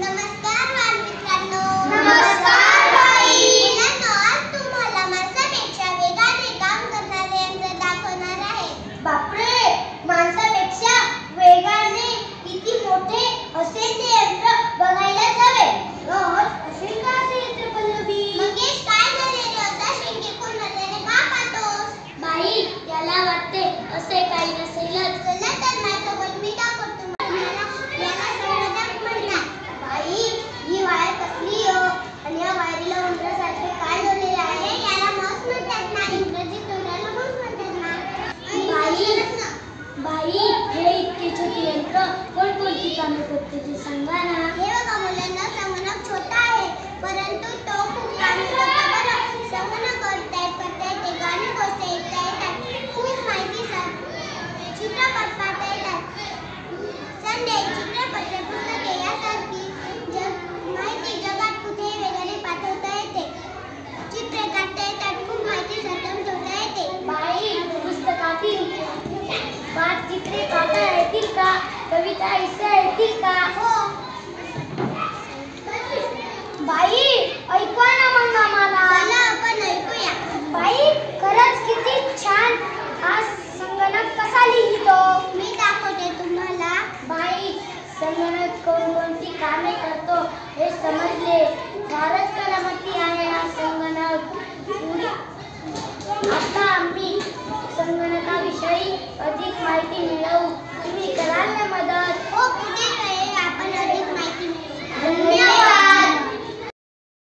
नमस्कार बालमित्रांनो. नमस्कार बाई. मुलांनो, आज तुम्हाला माणसापेक्षा वेगाने काम करणारे यंत्र दाखवणार आहे. बापरे, माणसापेक्षा वेगाने किती मोठे असेल ते यंत्र बघायला जावे. असेल का असे यंत्र पल्लवी? मंगेश, काय झाले रे? असा शिंकेकून नजरेने का पाहतोस? बाई, त्याला वाटते असे काही नसेलच. चला तर माझ्यासोबत मी दाखवतो तुम्हाला. याला संगणक म्हणतात. बाई, ही वायर कसली हो? आणि या वायरीला उंदरासारखे काय जोडलेले आहे? याला माऊस म्हणतात ना. इंग्रजीत तोंडाला माऊस म्हणतात ना. बाई, हे इतके छोटे यंत्र कोणकोणती कामे करते ते सांगा ना. हे बघा मुलांना, संगणक छोटा आहे परंतु तो खूप कामे करतो बरं. संगणकावर टाईप करता येते, गाणी गोष्ट ऐकता येतात, खूप माहिती चित्रपट पाहता येतात, संदेश, चित्रपट, पुस्तके यासारखी माहिती जगात कुठेही वेगाने पाठवता येते. चित्रे काढता येतात, खूप माहिती साठवून ठेवता येते. बाई, पुस्तकातील चित्रे काढता येतील का? कविता ऐकता येतील का? हो. बाई, ऐकवा ना मग आम्हाला. चला आपण ऐकूया. बाई, खरंच किती छान. हा संगणक कसा लिहितो? मी दाखवते तुम्हाला. बाई, संगणक कोणकोणती कामे करतो हे समजले. फारच करामती आहे हा संगणक. आता आम्ही संगणकाविषयी अधिक माहिती मिळवू.